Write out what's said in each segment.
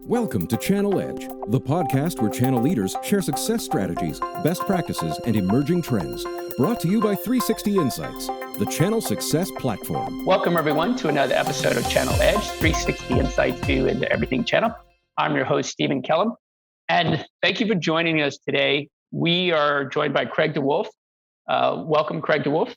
Welcome to Channel Edge, the podcast where channel leaders share success strategies, best practices, and emerging trends. Brought to you by 360 Insights, the channel success platform. Welcome, everyone, to another episode of Channel Edge, 360 Insights View into Everything channel. I'm your host, Stephen Kellum, and thank you for joining us today. We are joined by Craig DeWolf. Welcome, Craig DeWolf.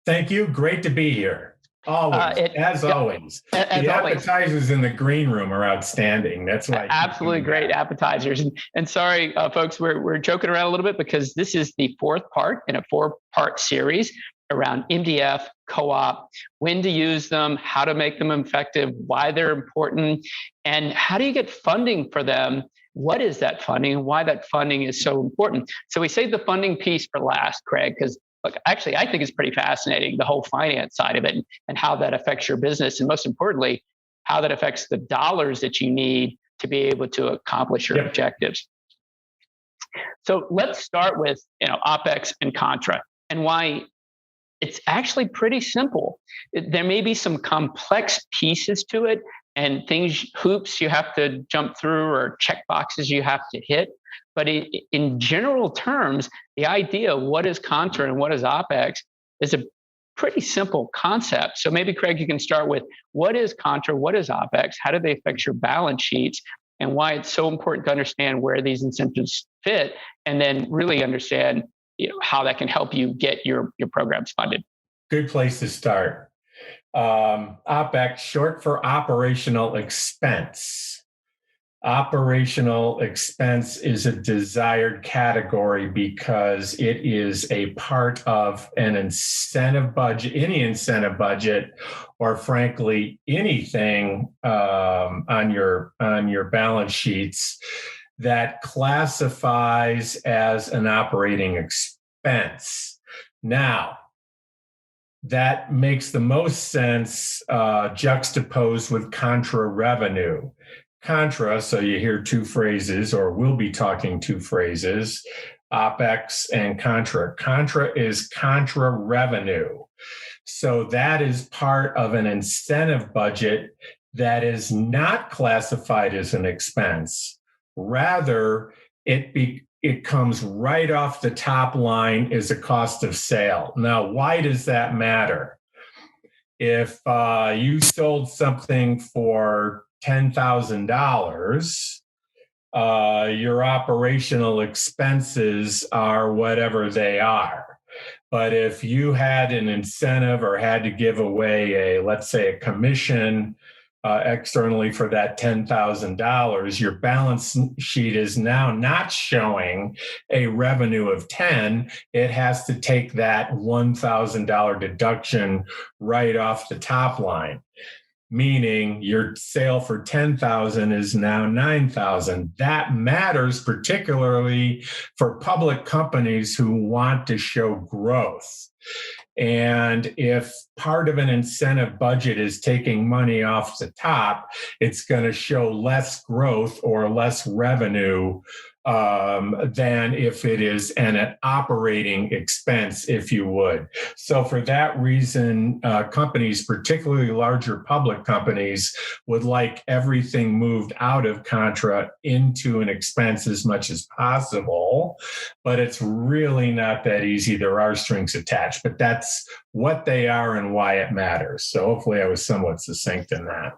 Thank you. Great to be here. Always, as always. The appetizers in the green room are outstanding. That's why. Absolutely great appetizers. And sorry, folks, we're joking around a little bit because this is the fourth part in a four-part series around MDF, CoOp, when to use them, how to make them effective, why they're important, and how do you get funding for them? What is that funding and why that funding is so important? So we save the funding piece for last, Craig, because look, actually, I think it's pretty fascinating, the whole finance side of it and how that affects your business. And most importantly, how that affects the dollars that you need to be able to accomplish your objectives. So let's start with, Opex and Contra and why it's actually pretty simple. There may be some complex pieces to it and hoops you have to jump through or check boxes you have to hit. But in general terms, the idea of what is Contra and what is Opex is a pretty simple concept. So maybe, Craig, you can start with what is Contra, what is Opex, how do they affect your balance sheets, and why it's so important to understand where these incentives fit, and then really understand how that can help you get your programs funded. Good place to start. Opex, short for operational expense. Operational expense is a desired category because it is a part of an incentive budget, any incentive budget, or frankly, anything on your balance sheets that classifies as an operating expense. Now, that makes the most sense juxtaposed with contra revenue. Contra, so you hear two phrases, or we'll be talking two phrases, Opex and Contra. Contra is contra revenue. So that is part of an incentive budget that is not classified as an expense. Rather, it comes right off the top line as a cost of sale. Now, why does that matter? If you sold something for $10,000, your operational expenses are whatever they are. But if you had an incentive or had to give away let's say a commission externally for that $10,000, your balance sheet is now not showing a revenue of 10. It has to take that $1,000 deduction right off the top line, meaning your sale for $10,000 is now $9,000. That matters particularly for public companies who want to show growth. And if part of an incentive budget is taking money off the top, it's going to show less growth or less revenue than if it is an operating expense, if you would. So for that reason, companies, particularly larger public companies, would like everything moved out of Contra into an expense as much as possible. But it's really not that easy. There are strings attached, but that's what they are and why it matters. So hopefully I was somewhat succinct in that.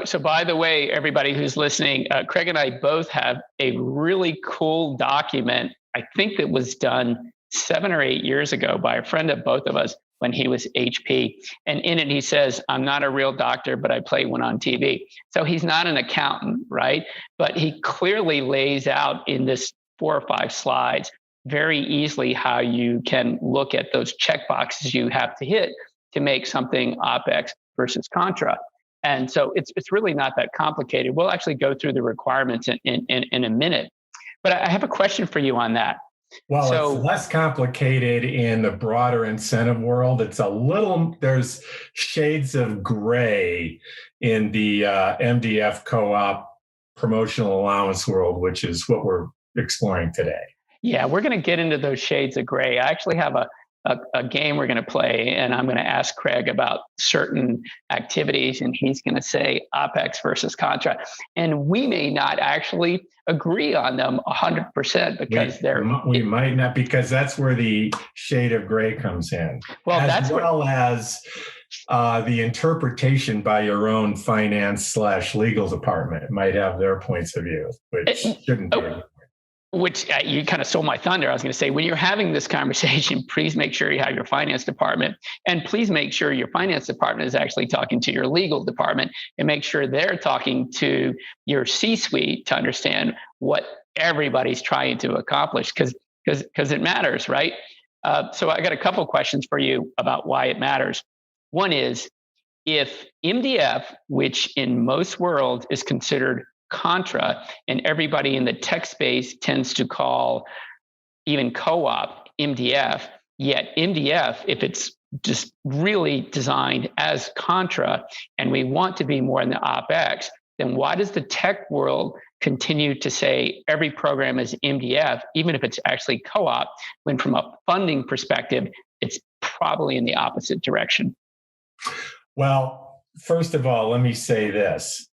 So by the way, everybody who's listening, Craig and I both have a really cool document. I think that was done 7 or 8 years ago by a friend of both of us when he was HP. And in it, he says, I'm not a real doctor, but I play one on TV. So he's not an accountant, right? But he clearly lays out in this 4 or 5 slides very easily how you can look at those check boxes you have to hit to make something Opex versus Contra. And so it's really not that complicated. We'll actually go through the requirements in a minute. But I have a question for you on that. Well, it's less complicated in the broader incentive world. There's shades of gray in the MDF CoOp promotional allowance world, which is what we're exploring today. Yeah, we're going to get into those shades of gray. I actually have a a game we're going to play, and I'm going to ask Craig about certain activities, and he's going to say Opex versus Contra. And we may not actually agree on them 100% because we might not, because that's where the shade of gray comes in. Well, as the interpretation by your own finance/legal department might have their points of view, which shouldn't be. Which you kind of stole my thunder. I was going to say, when you're having this conversation, please make sure you have your finance department, and please make sure your finance department is actually talking to your legal department, and make sure they're talking to your C-suite to understand what everybody's trying to accomplish, because it matters, right? So I got a couple questions for you about why it matters. One is, if MDF, which in most worlds is considered Contra, and everybody in the tech space tends to call even CoOp MDF, yet MDF, if it's just really designed as Contra, and we want to be more in the Opex, then why does the tech world continue to say every program is MDF, even if it's actually CoOp, when from a funding perspective, it's probably in the opposite direction? Well, first of all, let me say this.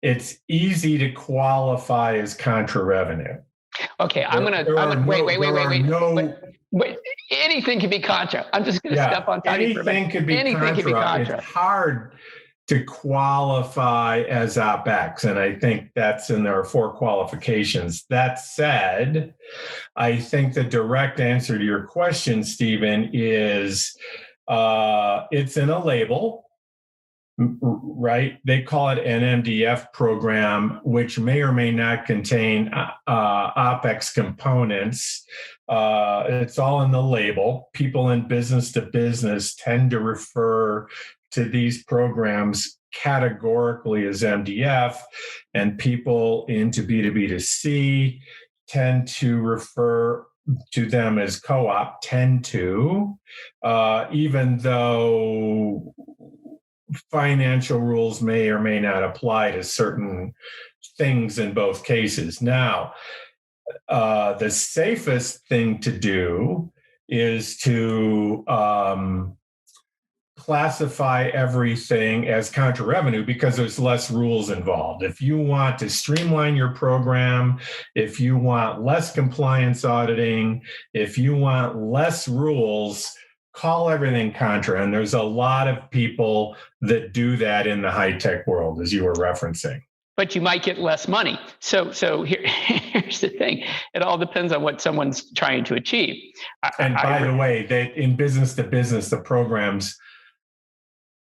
It's easy to qualify as contra revenue. Okay, wait. Anything can be contra. I'm just going to step on Tony for a minute. Anything can be contra. It's hard to qualify as Opex, and I think there are 4 qualifications. That said, I think the direct answer to your question, Stephen, is it's in a label. Right? They call it an MDF program, which may or may not contain Opex components. It's all in the label. People in business to business tend to refer to these programs categorically as MDF, and people into B2B2C tend to refer to them as CoOp, even though financial rules may or may not apply to certain things in both cases. Now, the safest thing to do is to classify everything as contra revenue, because there's less rules involved. If you want to streamline your program, if you want less compliance auditing, if you want less rules, call everything contra. And there's a lot of people that do that in the high-tech world, as you were referencing. But you might get less money. So here's the thing. It all depends on what someone's trying to achieve. And by the way, that in business to business, the programs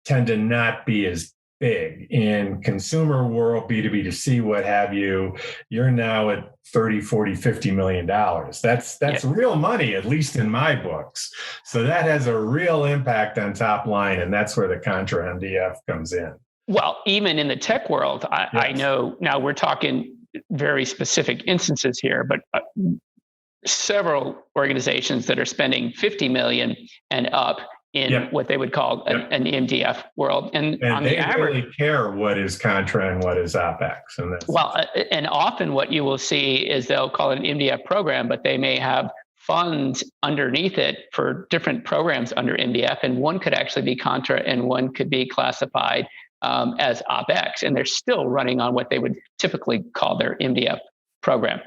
tend to not be as big. In consumer world, B2B2C, what have you, you're now at 30, 40, $50 million. That's real money, at least in my books. So that has a real impact on top line, and that's where the contra MDF comes in. Well, even in the tech world, I know, now we're talking very specific instances here, but several organizations that are spending 50 million and up in what they would call an MDF world. And on they the average, really care what is contra and what is Opex. And often what you will see is they'll call it an MDF program, but they may have funds underneath it for different programs under MDF. And one could actually be contra and one could be classified as Opex. And they're still running on what they would typically call their MDF program.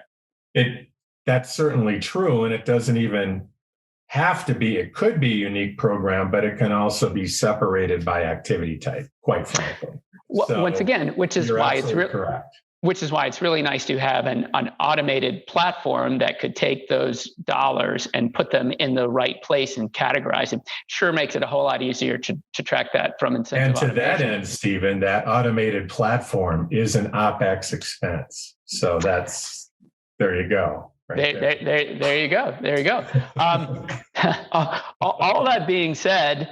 That's certainly true. And it doesn't even have to be, it could be a unique program, but it can also be separated by activity type, quite frankly. Well, so once again, which is why it's correct. Which is why it's really nice to have an automated platform that could take those dollars and put them in the right place and categorize them. Sure makes it a whole lot easier to track that from incentive. And to that end, Stephen, that automated platform is an Opex expense. So there you go. Right there you go. There you go. All that being said,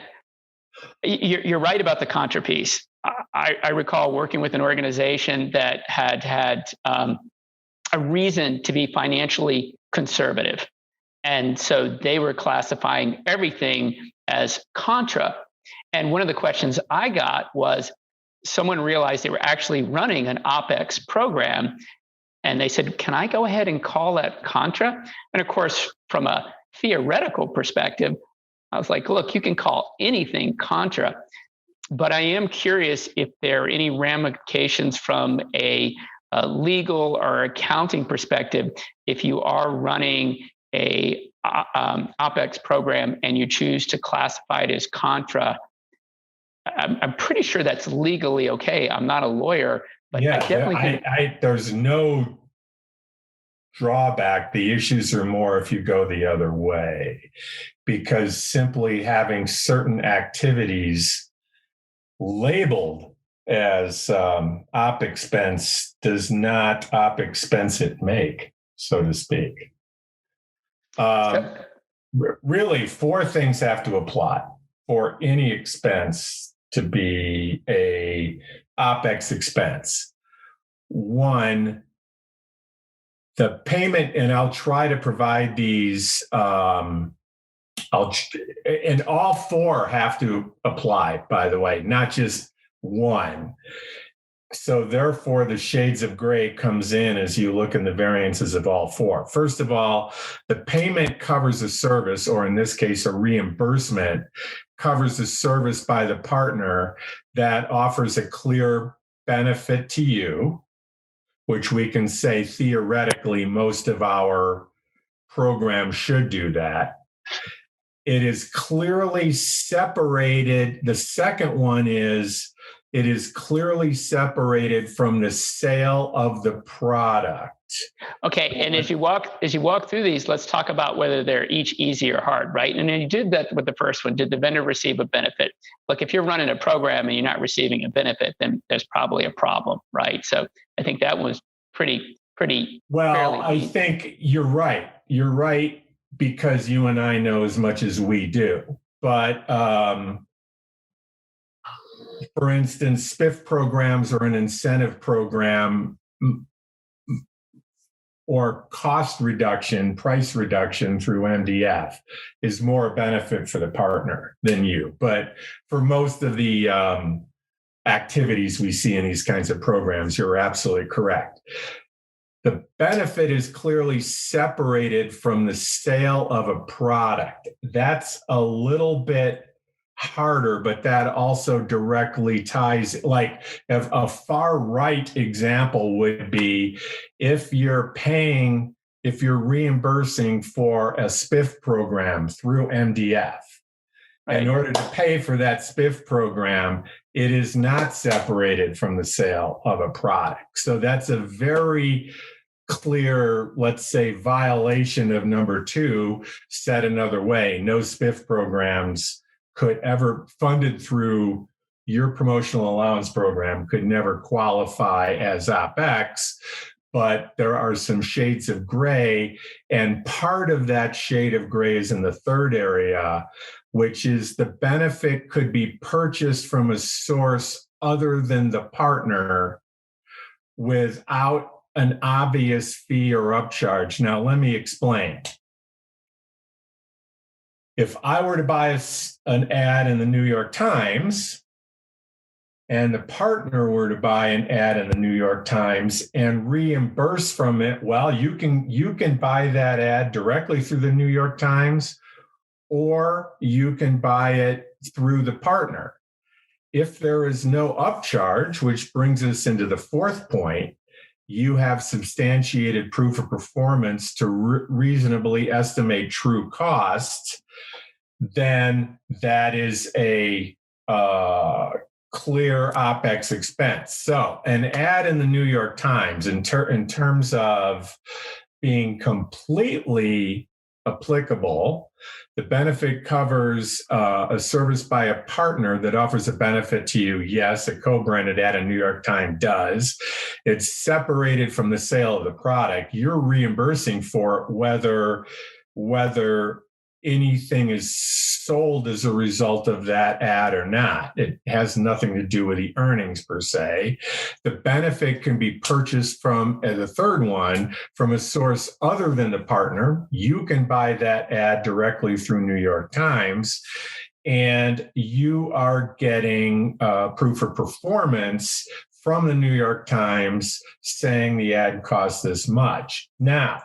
you're right about the contra piece. I recall working with an organization that had a reason to be financially conservative. And so they were classifying everything as contra. And one of the questions I got was, someone realized they were actually running an Opex program. And they said, can I go ahead and call that contra? And of course, from a theoretical perspective, I was like, look, you can call anything Contra, but I am curious if there are any ramifications from a legal or accounting perspective if you are running a Opex program and you choose to classify it as Contra. I'm pretty sure that's legally okay. I'm not a lawyer, but yeah, I definitely think there's no drawback. The issues are more if you go the other way, because simply having certain activities labeled as op expense does not op expense it make, so to speak. Really, four things have to apply for any expense to be a OpEx expense. One, the payment, and I'll try to provide these, and all four have to apply, by the way, not just one. So therefore, the shades of gray comes in as you look in the variances of all four. First of all, the payment covers a service, or in this case, a reimbursement covers a service by the partner that offers a clear benefit to you, which we can say theoretically most of our programs should do that. It is clearly separated. The second one is it is clearly separated from the sale of the product. Okay, and as you walk through these, let's talk about whether they're each easy or hard, right? And then you did that with the first one. Did the vendor receive a benefit? Look, if you're running a program and you're not receiving a benefit, then there's probably a problem, right? So I think that was pretty. Well, I think you're right. You're right, because you and I know as much as we do. But for instance, SPIF programs or an incentive program or cost reduction, price reduction through MDF is more a benefit for the partner than you. But for most of the activities we see in these kinds of programs, you're absolutely correct. The benefit is clearly separated from the sale of a product. That's a little bit harder, but that also directly ties, like a far right example would be if you're reimbursing for a SPIF program through MDF. Right. In order to pay for that SPIF program, it is not separated from the sale of a product. So that's a very clear, let's say, violation of number 2. Said another way, no SPIF programs could ever, funded through your promotional allowance program, could never qualify as OpEx. But there are some shades of gray, and part of that shade of gray is in the third area, which is the benefit could be purchased from a source other than the partner without an obvious fee or upcharge. Now, let me explain. If I were to buy an ad in the New York Times, and the partner were to buy an ad in the New York Times and reimburse from it, well, you can buy that ad directly through the New York Times, or you can buy it through the partner. If there is no upcharge, which brings us into the fourth point, you have substantiated proof of performance to reasonably estimate true costs, then that is a clear OpEx expense. So an ad in the New York Times, in terms of being completely applicable, the benefit covers a service by a partner that offers a benefit to you. Yes, a co-branded ad in New York Times does. It's separated from the sale of the product. You're reimbursing for whether anything is sold as a result of that ad or not. It has nothing to do with the earnings per se. The benefit can be purchased from, as a third one, from a source other than the partner. You can buy that ad directly through New York Times, and you are getting proof of performance from the New York Times saying the ad costs this much. Now,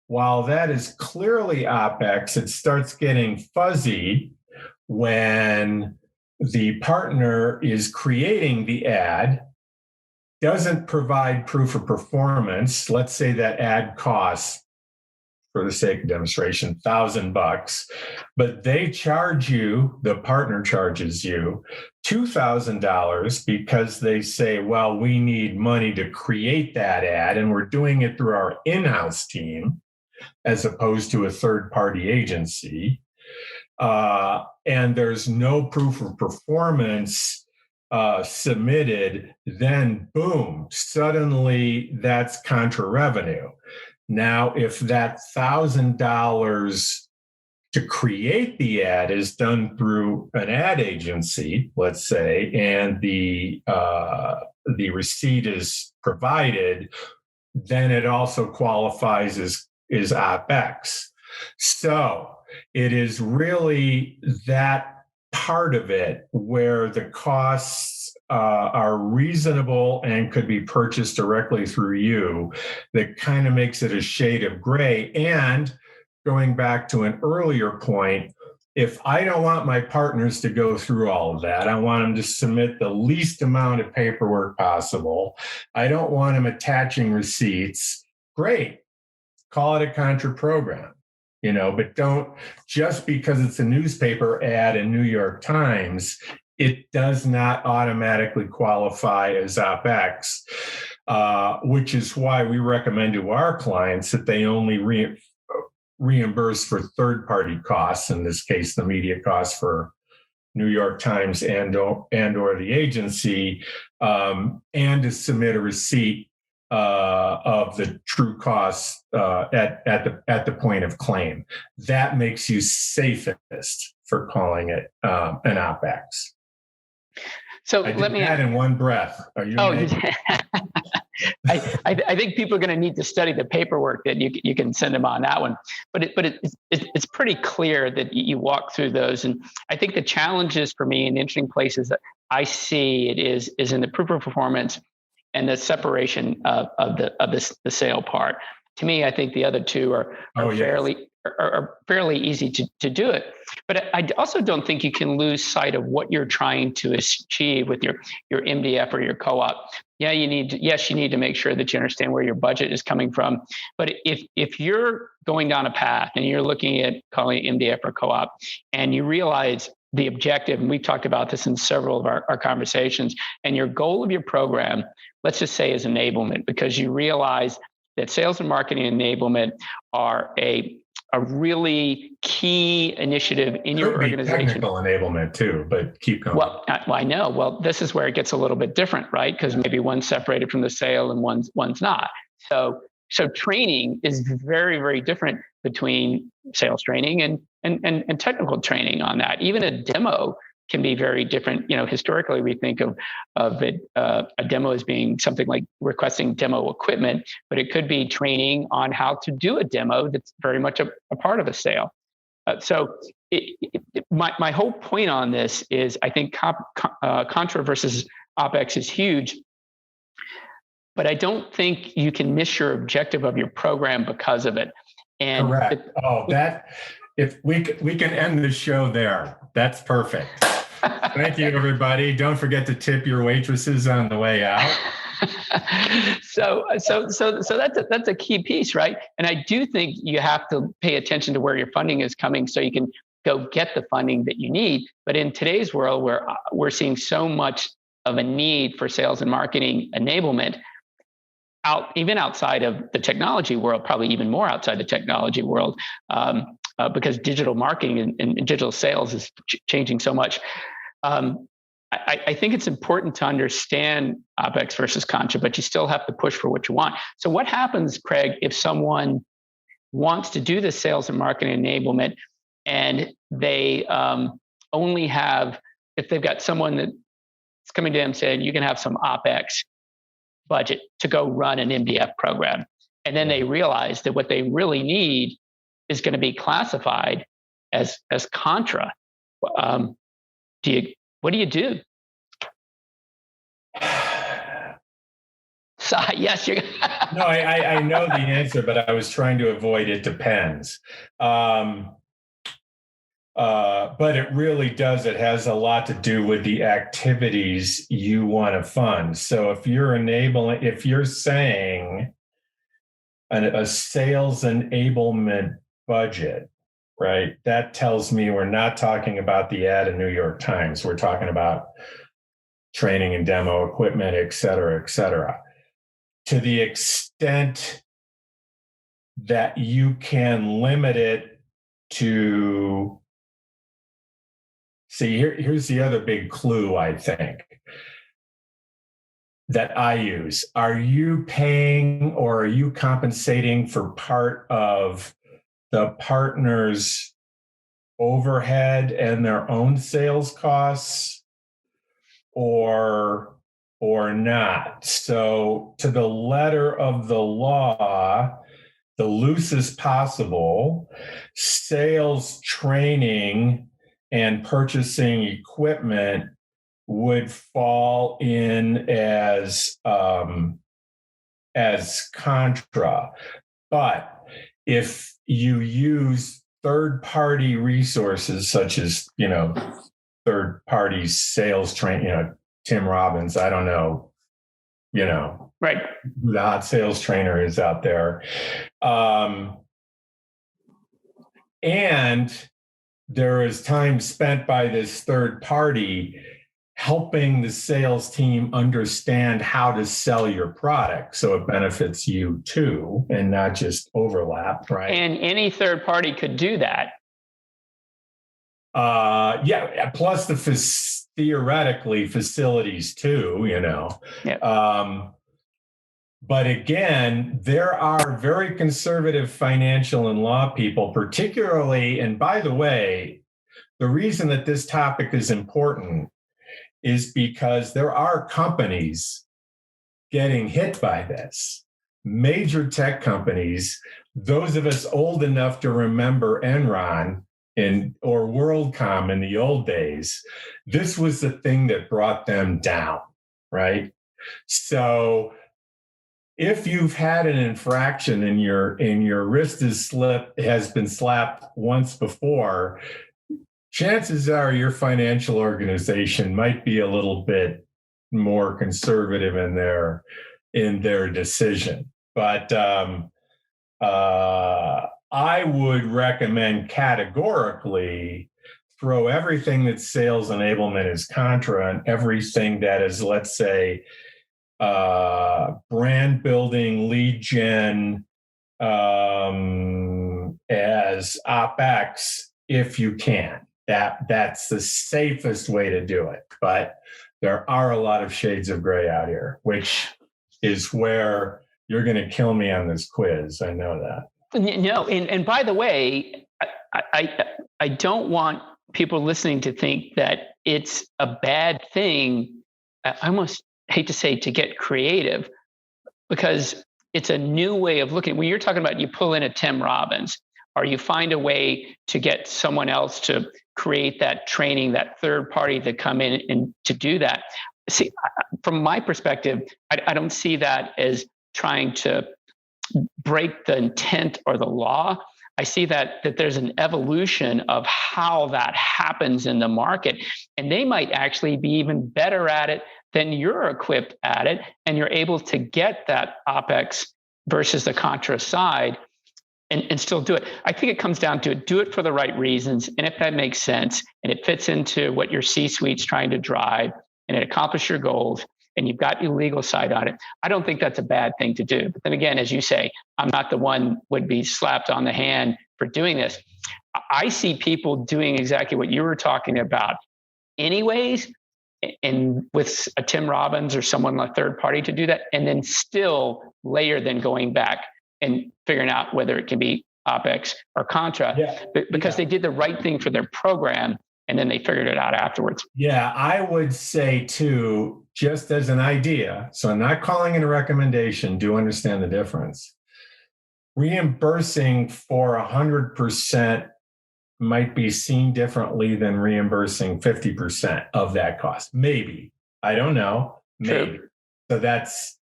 while that is clearly OpEx, it starts getting fuzzy when the partner is creating the ad, doesn't provide proof of performance. Let's say that ad costs, for the sake of demonstration, $1,000, but they charge you, the partner charges you $2,000 because they say, well, we need money to create that ad, and we're doing it through our in-house team as opposed to a third-party agency. And there's no proof of performance submitted, then boom, suddenly that's contra revenue. Now, if that $1,000 to create the ad is done through an ad agency, let's say, and the receipt is provided, then it also qualifies as OpEx. So it is really that part of it where the costs are reasonable and could be purchased directly through you that kind of makes it a shade of gray. And going back to an earlier point, if I don't want my partners to go through all of that, I want them to submit the least amount of paperwork possible. I don't want them attaching receipts. Great. Call it a contra program. But don't, just because it's a newspaper ad in New York Times, it does not automatically qualify as OpEx, which is why we recommend to our clients that they only reimburse for third-party costs, in this case, the media costs for New York Times and or the agency, and to submit a receipt of the true costs at the point of claim. That makes you safest for calling it an OpEx. So let me add in one breath. Are you? Oh, I think people are going to need to study the paperwork that you can send them on that one. But it's pretty clear that you walk through those. And I think the challenges for me and interesting places that I see it is in the proof of performance and the separation of the sale part. To me, I think the other two are fairly easy to do it. But I also don't think you can lose sight of what you're trying to achieve with your MDF or your CoOp. Yeah, you need to make sure that you understand where your budget is coming from. But if you're going down a path and you're looking at calling it MDF or CoOp, and you realize the objective, and we've talked about this in several of our conversations, and your goal of your program, let's just say, is enablement, because you realize that sales and marketing enablement are a really key initiative in your organization. Technical enablement too, but keep going. Well, I know. Well, this is where it gets a little bit different, right? Because maybe one's separated from the sale and one's not. So training is very, very different between sales training and technical training on that. Even a demo can be very different. Historically, we think of it, a demo as being something like requesting demo equipment, but it could be training on how to do a demo that's very much a part of a sale. My whole point on this is I think Contra versus OpEx is huge, but I don't think you can miss your objective of your program because of it. And correct. If we can end the show there, that's perfect. Thank you, everybody. Don't forget to tip your waitresses on the way out. So that's a key piece, right? And I do think you have to pay attention to where your funding is coming so you can go get the funding that you need. But in today's world, where we're seeing so much of a need for sales and marketing enablement, even outside of the technology world, probably even more outside the technology world, because digital marketing and digital sales is changing so much. I think it's important to understand OpEx versus Contra, but you still have to push for what you want. So what happens, Craig, if someone wants to do the sales and marketing enablement and they only have, if they've got someone that's coming to them saying, you can have some OpEx budget to go run an MDF program. And then they realize that what they really need is going to be classified as Contra. What do you do? Yes, you're. No, I know the answer, but I was trying to avoid it depends. But it really does. It has a lot to do with the activities you want to fund. So if you're saying a sales enablement budget, right? That tells me we're not talking about the ad in New York Times. We're talking about training and demo equipment, et cetera, et cetera. To the extent that you can limit it to, see, here's the other big clue, I think, that I use. Are you paying or are you compensating for part of the partner's overhead and their own sales costs, or not? So to the letter of the law, the loosest possible, sales training and purchasing equipment would fall in as contra. But if you use third-party resources such as, third-party sales train, Tim Robbins, I don't know, Right. who the hot sales trainer is out there. And there is time spent by this third party helping the sales team understand how to sell your product so it benefits you too and not just overlap, right? And any third party could do that. Yeah, plus the theoretically facilities too, Yep. But again, there are very conservative financial and law people, particularly, and by the way, the reason that this topic is important is because there are companies getting hit by this. Major tech companies, those of us old enough to remember Enron or WorldCom in the old days, this was the thing that brought them down, right? So if you've had an infraction and your wrist has been slapped once before, chances are your financial organization might be a little bit more conservative in their decision. But I would recommend categorically throw everything that's sales enablement is contra and everything that is, let's say, brand building, lead gen as Opex if you can. That's the safest way to do it. But there are a lot of shades of gray out here, which is where you're going to kill me on this quiz. I know that. No, and by the way, I don't want people listening to think that it's a bad thing. I almost hate to say to get creative, because it's a new way of looking. When you're talking about you pull in a Tim Robbins, or you find a way to get someone else to create that training, that third party to come in and to do that. See, from my perspective, I don't see that as trying to break the intent or the law. I see that there's an evolution of how that happens in the market, and they might actually be even better at it than you're equipped at it, and you're able to get that Opex versus the Contra side and still do it. I think it comes down to do it for the right reasons, and if that makes sense and it fits into what your C-suite's trying to drive and it accomplishes your goals, and you've got your legal side on it, I don't think that's a bad thing to do. But then again, as you say, I'm not the one would be slapped on the hand for doing this. I see people doing exactly what you were talking about anyways, and with a Tim Robbins or someone, a third party to do that, and then still later than going back and figuring out whether it can be Opex or Contra, because they did the right thing for their program, and then they figured it out afterwards. Yeah, I would say too, just as an idea, so I'm not calling it a recommendation, do understand the difference. Reimbursing for 100% might be seen differently than reimbursing 50% of that cost. Maybe. I don't know. Maybe. True. So that's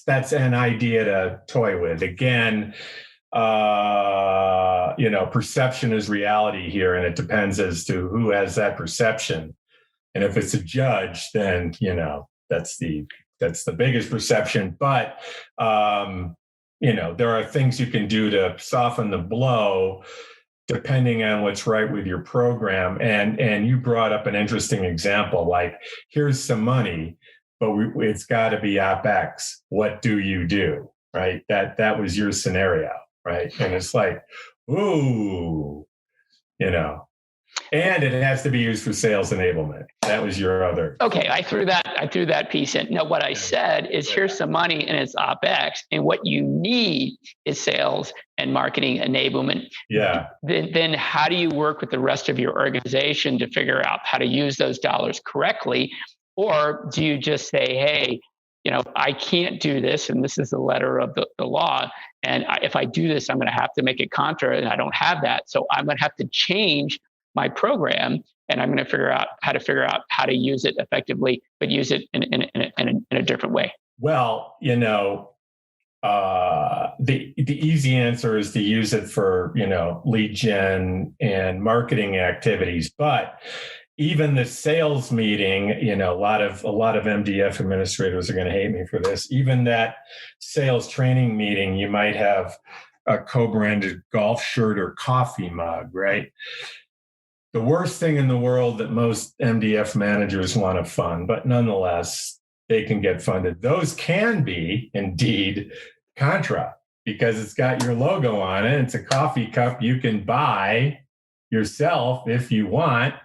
that's an idea to toy with. Again, perception is reality here, and it depends as to who has that perception. And if it's a judge, then that's the biggest perception. But there are things you can do to soften the blow, depending on what's right with your program. And you brought up an interesting example, like, here's some money, but it's got to be OpEx. What do you do? Right? That was your scenario, right? And it's like, ooh, and it has to be used for sales enablement. That was your other. Okay, I threw that piece in. No, what I said is, here's some money and it's OpEx, and what you need is sales and marketing enablement. Yeah. Then how do you work with the rest of your organization to figure out how to use those dollars correctly? Or do you just say, hey, I can't do this, and this is the letter of the law, and if I do this, I'm going to have to make it Contra, and I don't have that, so I'm going to have to change my program, and I'm going to figure out how to use it effectively, but use it in a different way. Well, the easy answer is to use it for lead gen and marketing activities, but even the sales meeting, a lot of MDF administrators are going to hate me for this. Even that sales training meeting, you might have a co-branded golf shirt or coffee mug, right? The worst thing in the world that most MDF managers want to fund, but nonetheless, they can get funded. Those can be indeed Contra, because it's got your logo on it. It's a coffee cup you can buy yourself if you want,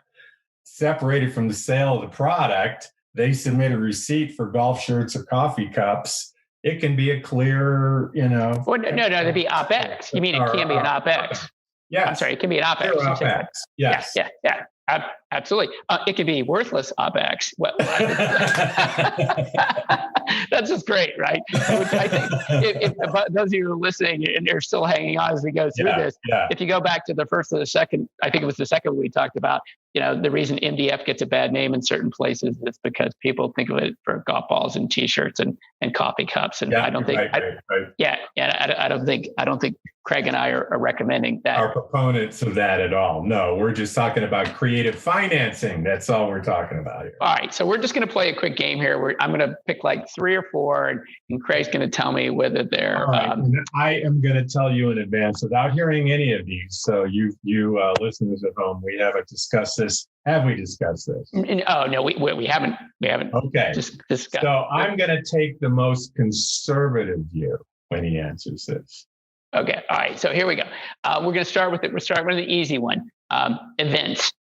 separated from the sale of the product. They submit a receipt for golf shirts or coffee cups. It can be a clear, Well, no, that'd be OpEx. You mean it can be an OpEx? Yeah. I'm sorry, it can be an OpEx. OpEx. Yes. Yeah. Absolutely. It could be worthless OpEx. Well, that's just great, right? Which I think if those of you who are listening and they're still hanging on as we go through this, if you go back to the first or the second, I think it was the second we talked about, the reason MDF gets a bad name in certain places is because people think of it for golf balls and T-shirts and coffee cups, and I don't think, I don't think Craig and I are recommending that. Are proponents of that at all? No, we're just talking about creative financing. That's all we're talking about here. All right, so we're just going to play a quick game here. I'm going to pick like 3 or 4, and Craig's going to tell me whether they're. Right. I am going to tell you in advance without hearing any of these. So you listeners at home, we haven't discussed this. Have we discussed this? Oh no, we haven't. We haven't. Okay. Discussed. So I'm going to take the most conservative view when he answers this. Okay. All right. So here we go. We're going to start with it. We'll start with the easy one. Events.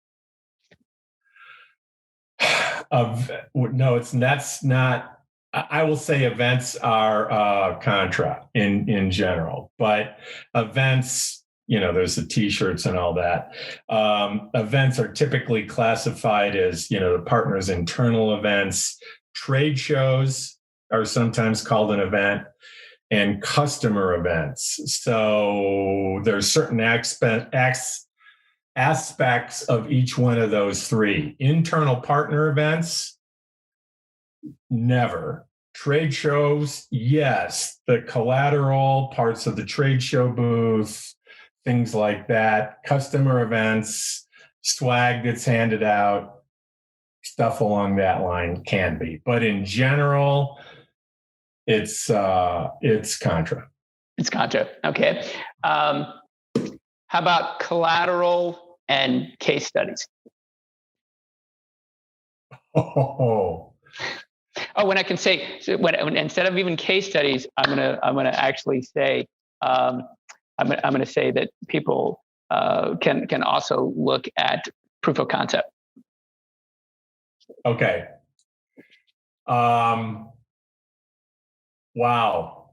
No, that's not. I will say events are Contra in general, but events, there's the T-shirts and all that. Events are typically classified as, the partner's internal events. Trade shows are sometimes called an event, and customer events. So there's certain aspects of each one of those 3. Internal partner events, never. Trade shows, yes. The collateral, parts of the trade show booth, things like that. Customer events, swag that's handed out, stuff along that line can be. But in general, it's Contra. It's Contra. Okay. How about collateral and case studies? When I can say, when instead of even case studies, I'm gonna actually say I'm gonna say that people can also look at proof of concept. Okay. Wow.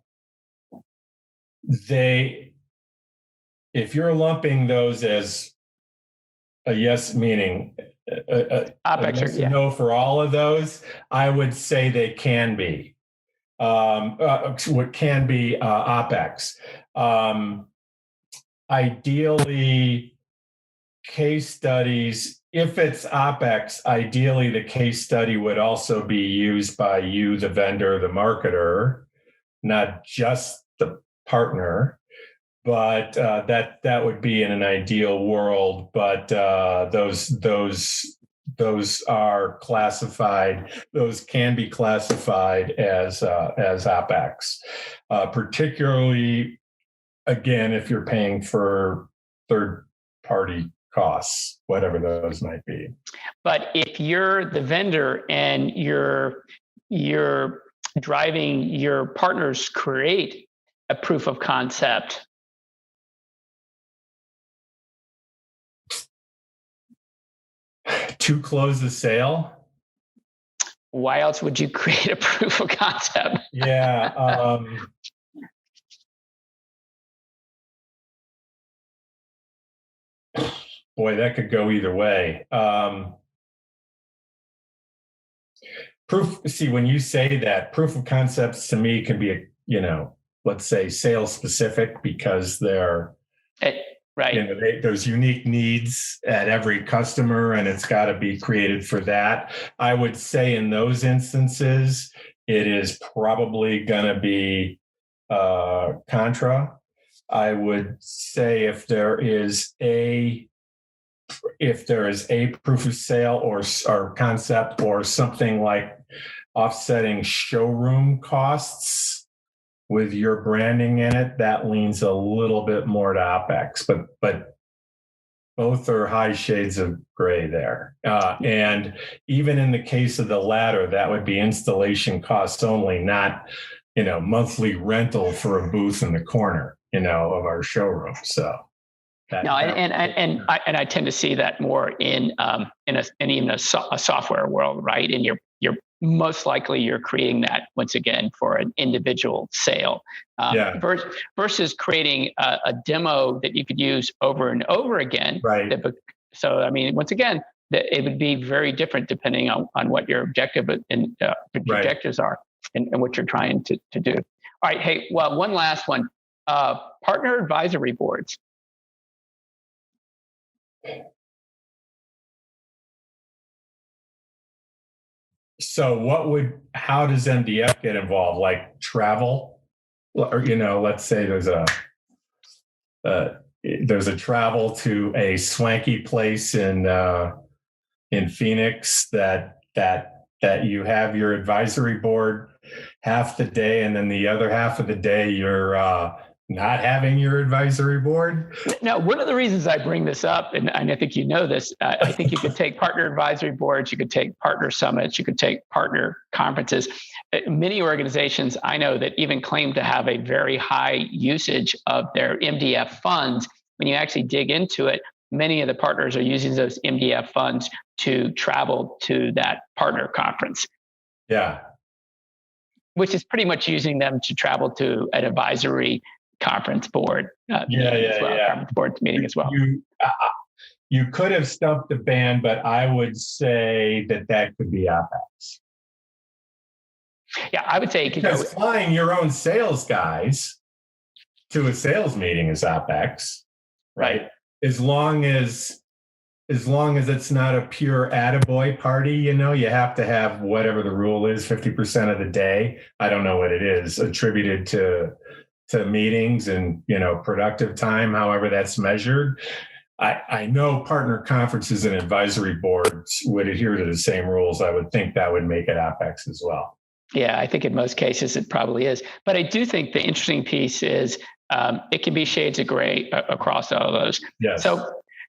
If you're lumping those as a yes, meaning OpEx, yes or no for all of those, I would say they can be. What can be OpEx. Ideally, case studies, if it's OpEx, ideally the case study would also be used by you, the vendor, the marketer, not just the partner, but that would be in an ideal world. But those are classified. Those can be classified as Opex, particularly again if you're paying for third-party costs, whatever those might be. But if you're the vendor and you're driving your partners create a proof of concept, to close the sale, why else would you create a proof of concept? Yeah. Boy, that could go either way. See, when you say that, proof of concepts to me can be, let's say sales specific, because they're right. There's unique needs at every customer, and it's got to be created for that. I would say in those instances, it is probably going to be Contra. I would say if there is a proof of sale or concept or something like offsetting showroom costs with your branding in it, that leans a little bit more to Opex, but both are high shades of gray there. And even in the case of the latter, that would be installation costs only, not, monthly rental for a booth in the corner, of our showroom. So. And I tend to see that more in even a software world, right? And you're most likely you're creating that once again for an individual sale, versus creating a demo that you could use over and over again. Right. So once again, it would be very different depending on what your objective and objectives are and what you're trying to do. All right. Hey, well, one last one. Partner advisory boards. So how does MDF get involved? Like travel, or, let's say there's a travel to a swanky place in Phoenix that you have your advisory board half the day, and then the other half of the day you're not having your advisory board? Now, one of the reasons I bring this up, and I think you know this, I think you could take partner advisory boards, you could take partner summits, you could take partner conferences. Many organizations I know that even claim to have a very high usage of their MDF funds. When you actually dig into it, many of the partners are using those MDF funds to travel to that partner conference. Yeah. Which is pretty much using them to travel to an advisory conference board conference board meeting as well. You could have stumped the band, but I would say that could be Opex. Yeah, I would say because flying your own sales guys to a sales meeting is Opex, right? As long as it's not a pure attaboy party, you have to have whatever the rule is, 50% of the day. I don't know what it is, attributed to meetings and, productive time, however that's measured. I know partner conferences and advisory boards would adhere to the same rules. I would think that would make it Opex as well. Yeah, I think in most cases it probably is. But I do think the interesting piece is it can be shades of gray across all of those. Yes.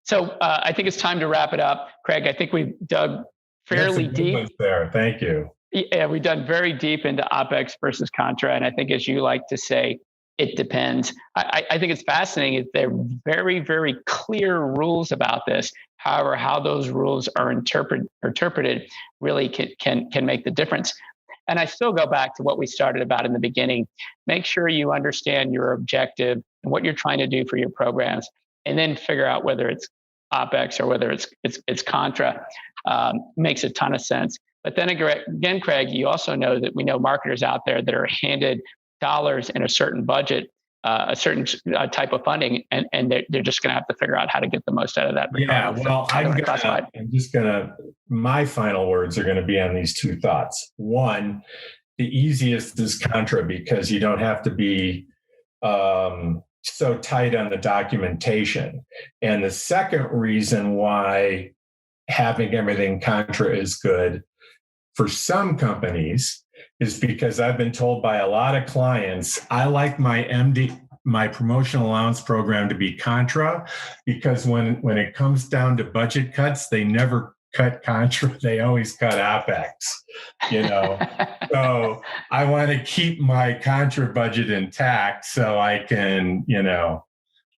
So I think it's time to wrap it up. Craig, I think we've dug fairly deep there. Thank you. Yeah, we've done very deep into Opex versus Contra. And I think, as you like to say, it depends. I think it's fascinating. There are very, very clear rules about this. However, how those rules are interpreted really can make the difference. And I still go back to what we started about in the beginning. Make sure you understand your objective and what you're trying to do for your programs, and then figure out whether it's Opex or whether it's Contra. Makes a ton of sense. But then again, Craig, you also know that we know marketers out there that are handed dollars in a certain budget, a certain type of funding, and they're just going to have to figure out how to get the most out of that. Yeah, well, my final words are going to be on these two thoughts. One, the easiest is Contra because you don't have to be so tight on the documentation. And the second reason why having everything Contra is good for some companies is because I've been told by a lot of clients, I like my promotional allowance program to be Contra because when it comes down to budget cuts, they never cut Contra, they always cut Opex, So I want to keep my Contra budget intact so I can,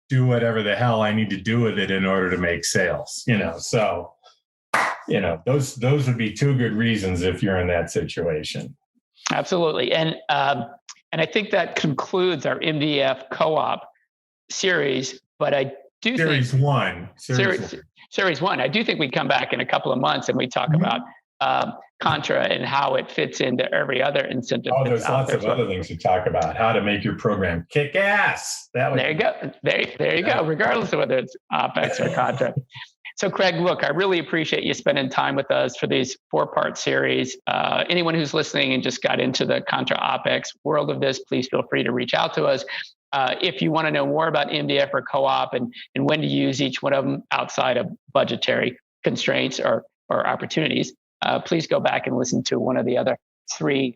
do whatever the hell I need to do with it in order to make sales, So, those would be two good reasons if you're in that situation. Absolutely. And I think that concludes our MDF CoOp series, but I do Series think one. Series one. I do think we come back in a couple of months and we talk about Contra and how it fits into every other incentive. Oh, there's lots of other things to talk about. How to make your program kick ass. There you go. There you go. Regardless of whether it's Opex or Contra. So, Craig, look, I really appreciate you spending time with us for these 4-part series. Anyone who's listening and just got into the Contra Opex world of this, please feel free to reach out to us. If you want to know more about MDF or CoOp and when to use each one of them outside of budgetary constraints or opportunities, please go back and listen to one of the other three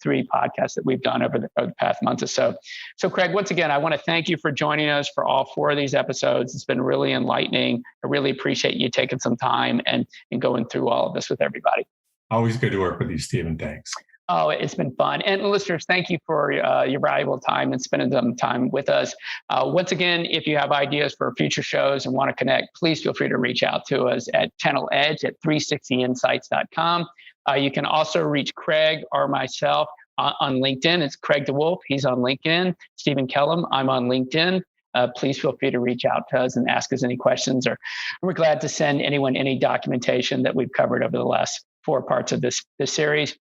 podcasts that we've done over the past months or so. So, Craig, once again, I want to thank you for joining us for all 4 of these episodes. It's been really enlightening. I really appreciate you taking some time and going through all of this with everybody. Always good to work with you, Stephen. Thanks. Oh, it's been fun. And listeners, thank you for your valuable time and spending some time with us. Once again, if you have ideas for future shows and want to connect, please feel free to reach out to us at Channel Edge at 360insights.com. You can also reach Craig or myself on LinkedIn. It's Craig DeWolf. He's on LinkedIn. Stephen Kellum. I'm on LinkedIn. Please feel free to reach out to us and ask us any questions, or we're glad to send anyone any documentation that we've covered over the last 4 parts of this series.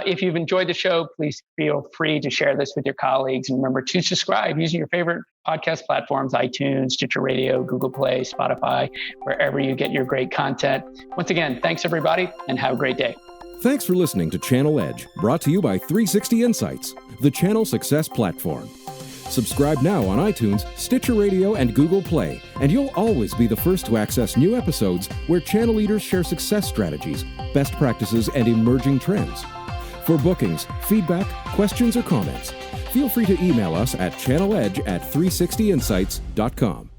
If you've enjoyed the show, please feel free to share this with your colleagues. And remember to subscribe using your favorite podcast platforms, iTunes, Stitcher Radio, Google Play, Spotify, wherever you get your great content. Once again, thanks everybody and have a great day. Thanks for listening to Channel Edge, brought to you by 360 Insights, the channel success platform. Subscribe now on iTunes, Stitcher Radio, and Google Play, and you'll always be the first to access new episodes where channel leaders share success strategies, best practices, and emerging trends. For bookings, feedback, questions, or comments, feel free to email us at channeledge@360insights.com.